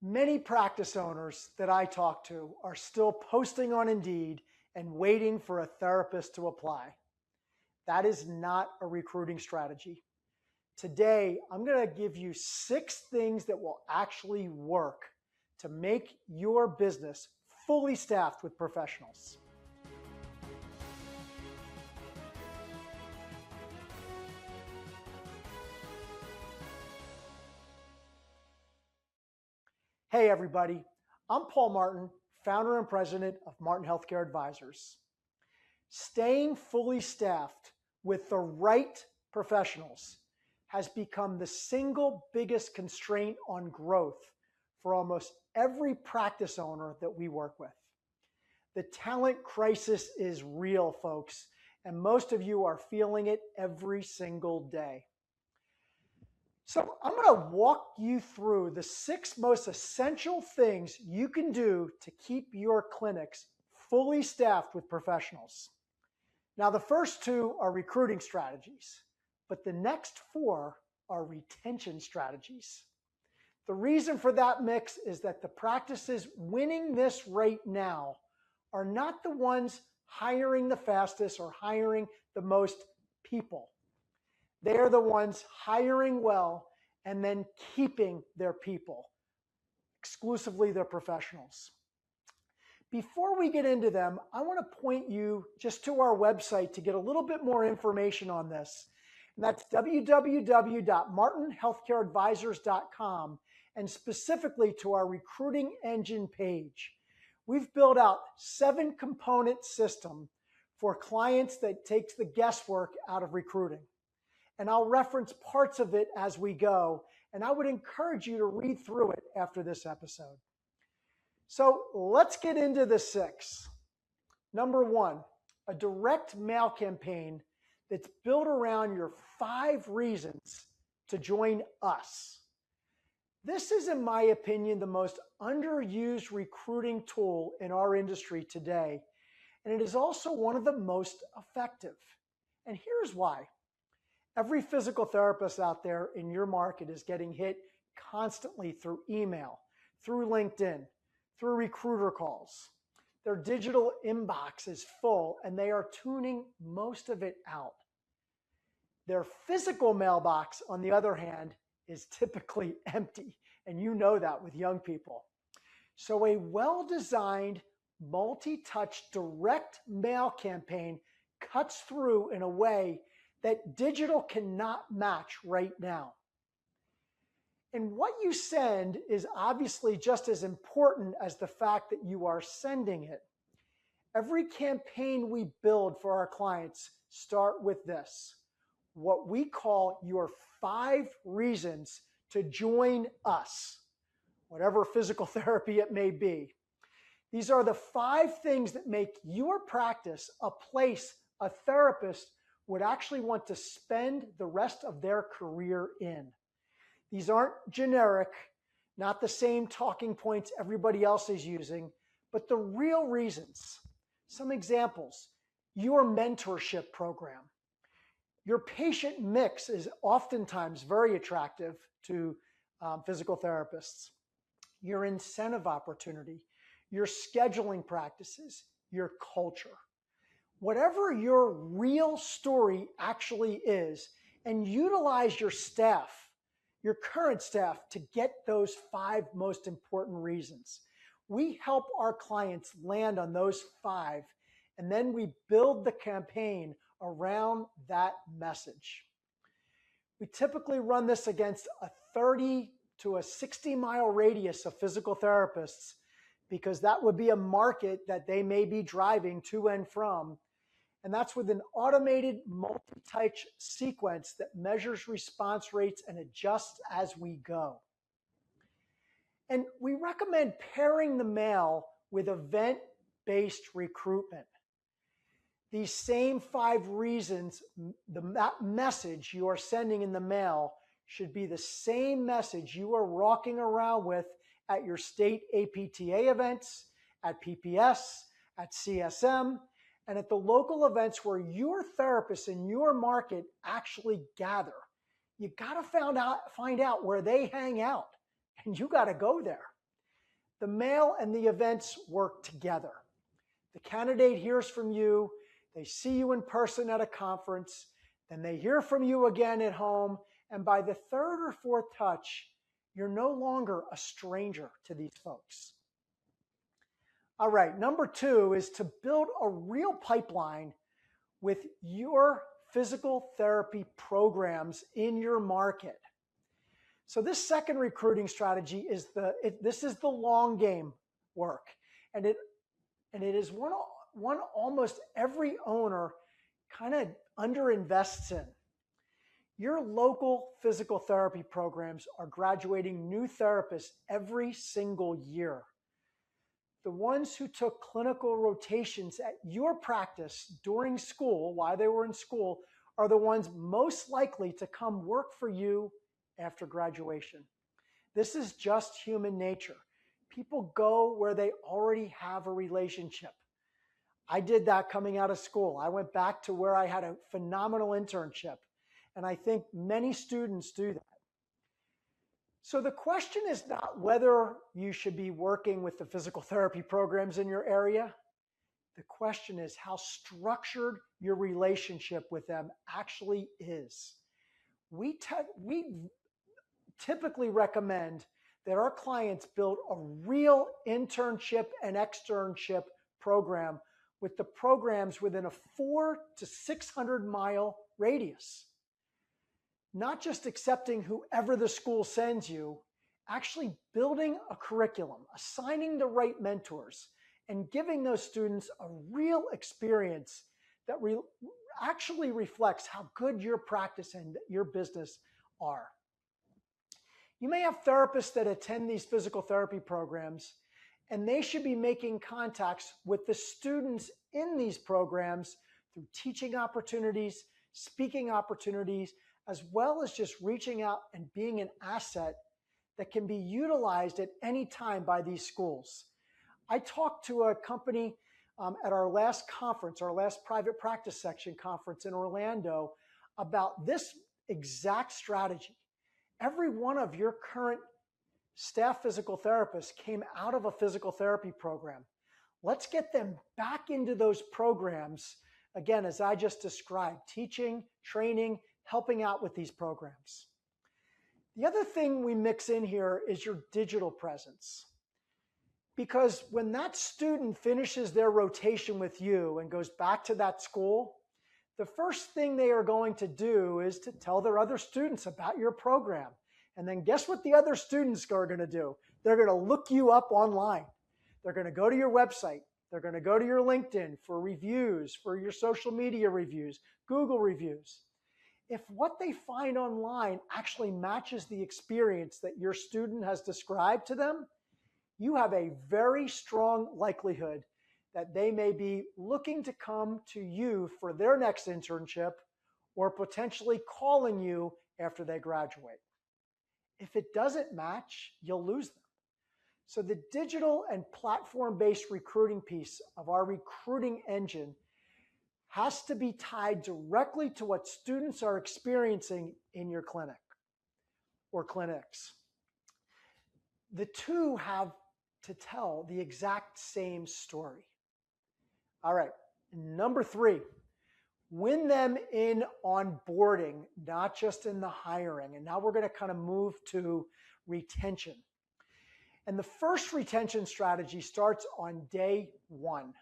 Many practice owners that I talk to are still posting on Indeed and waiting for a therapist to apply. That is not a recruiting strategy. Today, I'm going to give you 6 things that will actually work to make your business fully staffed with professionals. Hey everybody, I'm Paul Martin, founder and president of Martin Healthcare Advisors. Staying fully staffed with the right professionals has become the single biggest constraint on growth for almost every practice owner that we work with. The talent crisis is real, folks, and most of you are feeling it every single day. So I'm going to walk you through the 6 most essential things you can do to keep your clinics fully staffed with professionals. Now, the first 2 are recruiting strategies, but the next 4 are retention strategies. The reason for that mix is that the practices winning this right now are not the ones hiring the fastest or hiring the most people. They are the ones hiring well and then keeping their people, exclusively their professionals. Before we get into them, I want to point you just to our website to get a little bit more information on this. And that's www.martinhealthcareadvisors.com, and specifically to our recruiting engine page. We've built out 7-component system for clients that takes the guesswork out of recruiting. And I'll reference parts of it as we go, and I would encourage you to read through it after this episode. So let's get into the 6. Number 1, a direct mail campaign that's built around your 5 reasons to join us. This is, in my opinion, the most underused recruiting tool in our industry today, and it is also one of the most effective. And here's why. Every physical therapist out there in your market is getting hit constantly through email, through LinkedIn, through recruiter calls. Their digital inbox is full and they are tuning most of it out. Their physical mailbox, on the other hand, is typically empty, and you know that with young people. So a well-designed, multi-touch direct mail campaign cuts through in a way that digital cannot match right now. And what you send is obviously just as important as the fact that you are sending it. Every campaign we build for our clients start with this, what we call your 5 reasons to join us, whatever physical therapy it may be. These are the 5 things that make your practice a place a therapist would actually want to spend the rest of their career in. These aren't generic, not the same talking points everybody else is using, but the real reasons. Some examples: your mentorship program. Your patient mix is oftentimes very attractive to physical therapists. Your incentive opportunity, your scheduling practices, your culture. Whatever your real story actually is, and utilize your staff, your current staff, to get those 5 most important reasons. We help our clients land on those 5, and then we build the campaign around that message. We typically run this against a 30 to a 60-mile radius of physical therapists, because that would be a market that they may be driving to and from. And that's with an automated multi-touch sequence that measures response rates and adjusts as we go. And we recommend pairing the mail with event-based recruitment. These same 5 reasons, that message you are sending in the mail should be the same message you are walking around with at your state APTA events, at PPS, at CSM, and at the local events where your therapists in your market actually gather. You got to find out where they hang out, and you got to go there. The mail and the events work together. The candidate hears from you, they see you in person at a conference, then they hear from you again at home, and by the third or fourth touch, you're no longer a stranger to these folks. All right, number 2 is to build a real pipeline with your physical therapy programs in your market. So this second recruiting strategy is this is the long game work, and it is one almost every owner kind of underinvests in. Your local physical therapy programs are graduating new therapists every single year. The ones who took clinical rotations at your practice during school, while they were in school, are the ones most likely to come work for you after graduation. This is just human nature. People go where they already have a relationship. I did that coming out of school. I went back to where I had a phenomenal internship, and I think many students do that. So the question is not whether you should be working with the physical therapy programs in your area. The question is how structured your relationship with them actually is. We typically recommend that our clients build a real internship and externship program with the programs within a 400 to 600 mile radius. Not just accepting whoever the school sends you, actually building a curriculum, assigning the right mentors, and giving those students a real experience that actually reflects how good your practice and your business are. You may have therapists that attend these physical therapy programs, and they should be making contacts with the students in these programs through teaching opportunities, speaking opportunities, as well as just reaching out and being an asset that can be utilized at any time by these schools. I talked to a company at our last conference, our last private practice section conference in Orlando, about this exact strategy. Every one of your current staff physical therapists came out of a physical therapy program. Let's get them back into those programs, again, as I just described, teaching, training, helping out with these programs. The other thing we mix in here is your digital presence. Because when that student finishes their rotation with you and goes back to that school, the first thing they are going to do is to tell their other students about your program. And then guess what the other students are going to do? They're going to look you up online. They're going to go to your website. They're going to go to your LinkedIn for reviews, for your social media reviews, Google reviews. If what they find online actually matches the experience that your student has described to them, you have a very strong likelihood that they may be looking to come to you for their next internship or potentially calling you after they graduate. If it doesn't match, you'll lose them. So the digital and platform-based recruiting piece of our recruiting engine has to be tied directly to what students are experiencing in your clinic or clinics. The two have to tell the exact same story. All right, number 3, win them in onboarding, not just in the hiring. And now we're going to kind of move to retention. And the first retention strategy starts on day 1,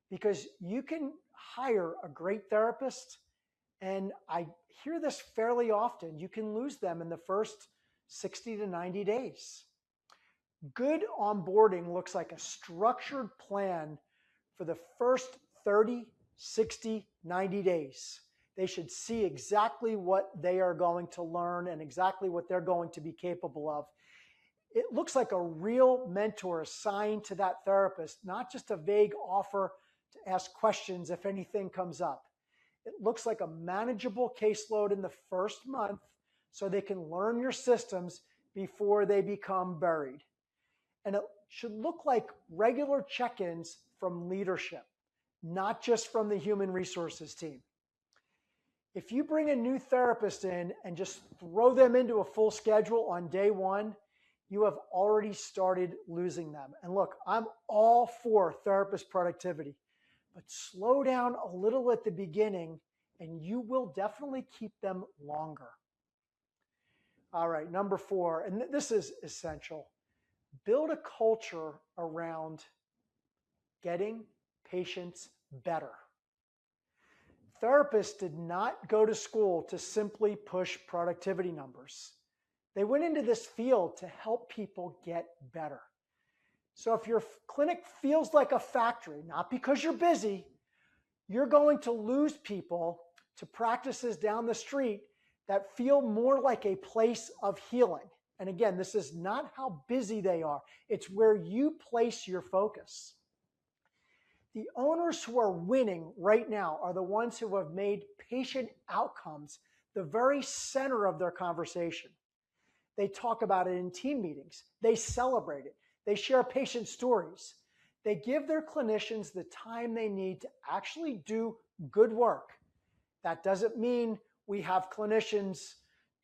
because you can hire a great therapist, and I hear this fairly often, you can lose them in the first 60 to 90 days. Good onboarding looks like a structured plan for the first 30, 60, 90 days. They should see exactly what they are going to learn and exactly what they're going to be capable of. It looks like a real mentor assigned to that therapist, not just a vague offer to ask questions if anything comes up. It looks like a manageable caseload in the first month so they can learn your systems before they become buried. And it should look like regular check-ins from leadership, not just from the human resources team. If you bring a new therapist in and just throw them into a full schedule on day 1, you have already started losing them. And look, I'm all for therapist productivity, but slow down a little at the beginning and you will definitely keep them longer. All right, number 4, and this is essential. Build a culture around getting patients better. Therapists did not go to school to simply push productivity numbers. They went into this field to help people get better. So if your clinic feels like a factory, not because you're busy, you're going to lose people to practices down the street that feel more like a place of healing. And again, this is not how busy they are. It's where you place your focus. The owners who are winning right now are the ones who have made patient outcomes the very center of their conversation. They talk about it in team meetings. They celebrate it. They share patient stories. They give their clinicians the time they need to actually do good work. That doesn't mean we have clinicians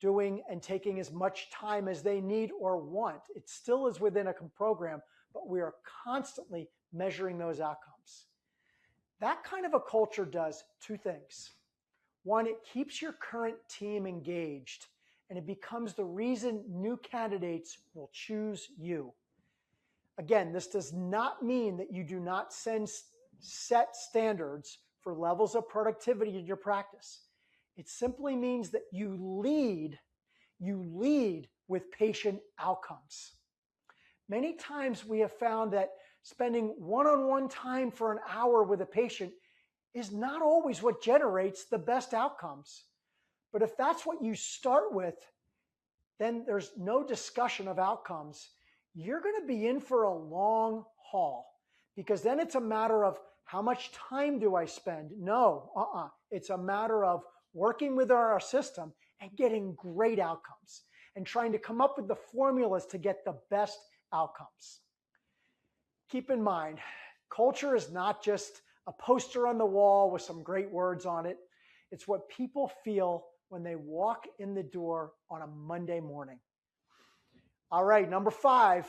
doing and taking as much time as they need or want. It still is within a program, but we are constantly measuring those outcomes. That kind of a culture does 2 things. 1, it keeps your current team engaged, and it becomes the reason new candidates will choose you. Again, this does not mean that you do not set standards for levels of productivity in your practice. It simply means that you lead with patient outcomes. Many times we have found that spending one-on-one time for an hour with a patient is not always what generates the best outcomes. But if that's what you start with, then there's no discussion of outcomes. You're going to be in for a long haul, because then it's a matter of how much time do I spend? No, It's a matter of working with our system and getting great outcomes and trying to come up with the formulas to get the best outcomes. Keep in mind, culture is not just a poster on the wall with some great words on it. It's what people feel when they walk in the door on a Monday morning. All right, number 5,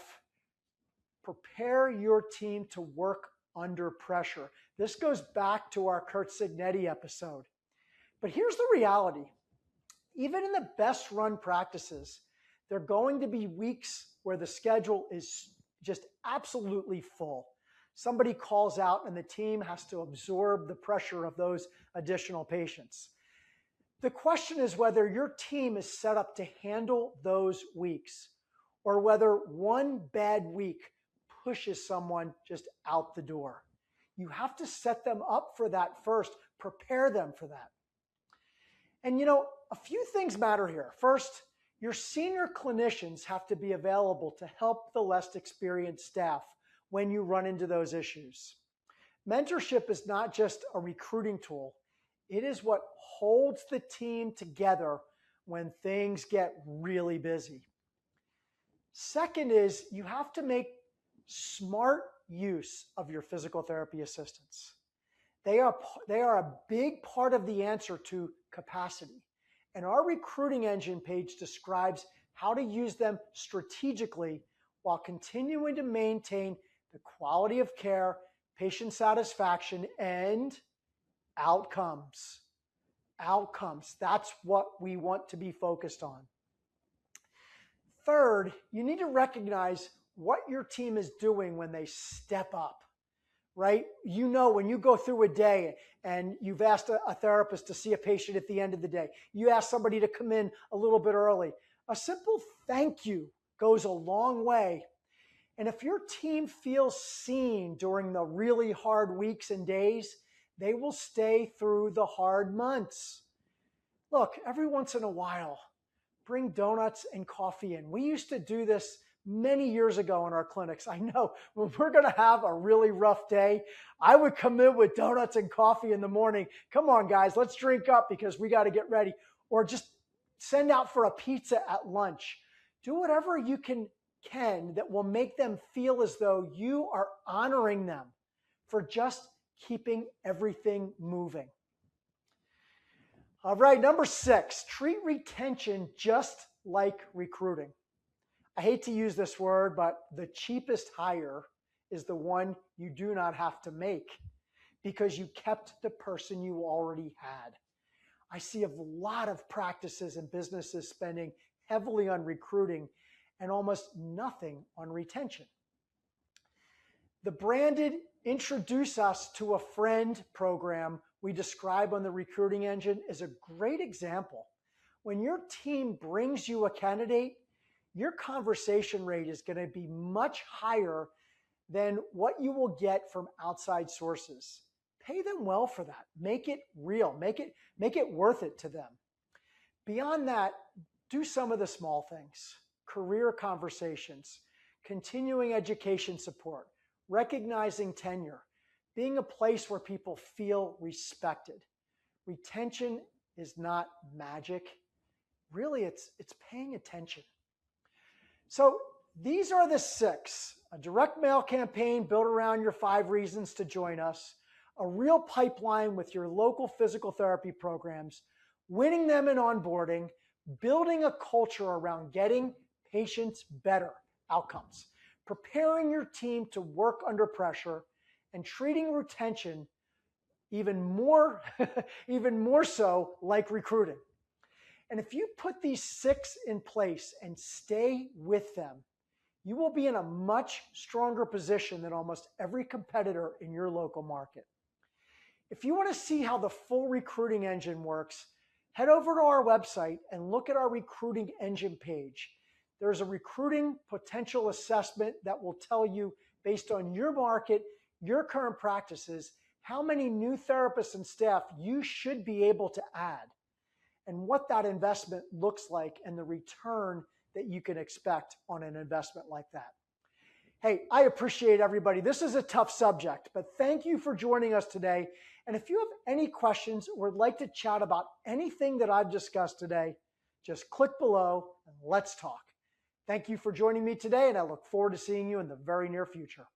prepare your team to work under pressure. This goes back to our Curt Cignetti episode. But here's the reality. Even in the best run practices, there are going to be weeks where the schedule is just absolutely full. Somebody calls out and the team has to absorb the pressure of those additional patients. The question is whether your team is set up to handle those weeks, or whether one bad week pushes someone just out the door. You have to set them up for that first, prepare them for that. And a few things matter here. First, your senior clinicians have to be available to help the less experienced staff when you run into those issues. Mentorship is not just a recruiting tool. It is what holds the team together when things get really busy. Second is you have to make smart use of your physical therapy assistants. They are a big part of the answer to capacity. And our recruiting engine page describes how to use them strategically while continuing to maintain the quality of care, patient satisfaction, and outcomes. Outcomes. That's what we want to be focused on. Third, you need to recognize what your team is doing when they step up, right? When you go through a day and you've asked a therapist to see a patient at the end of the day, you ask somebody to come in a little bit early. A simple thank you goes a long way. And if your team feels seen during the really hard weeks and days, they will stay through the hard months. Look, every once in a while, bring donuts and coffee in. We used to do this many years ago in our clinics. I know when we're going to have a really rough day, I would come in with donuts and coffee in the morning. Come on, guys, let's drink up because we got to get ready. Or just send out for a pizza at lunch. Do whatever you can that will make them feel as though you are honoring them for just keeping everything moving. All right, number 6, treat retention just like recruiting. I hate to use this word, but the cheapest hire is the one you do not have to make because you kept the person you already had. I see a lot of practices and businesses spending heavily on recruiting and almost nothing on retention. The branded Introduce Us to a Friend program we describe on the Recruiting Engine is a great example. When your team brings you a candidate, your conversation rate is going to be much higher than what you will get from outside sources. Pay them well for that. Make it real. Make it worth it to them. Beyond that, do some of the small things. Career conversations, continuing education support, recognizing tenure, being a place where people feel respected. Retention is not magic. Really, it's paying attention. So these are the 6. A direct mail campaign built around your 5 reasons to join us, a real pipeline with your local physical therapy programs, winning them in onboarding, building a culture around getting patients better outcomes, preparing your team to work under pressure, and treating retention even more so like recruiting. And if you put these 6 in place and stay with them, you will be in a much stronger position than almost every competitor in your local market. If you want to see how the full recruiting engine works, head over to our website and look at our recruiting engine page. There's a recruiting potential assessment that will tell you, based on your market, your current practices, how many new therapists and staff you should be able to add, and what that investment looks like and the return that you can expect on an investment like that. Hey, I appreciate everybody. This is a tough subject, but thank you for joining us today. And if you have any questions or would like to chat about anything that I've discussed today, just click below and let's talk. Thank you for joining me today, and I look forward to seeing you in the very near future.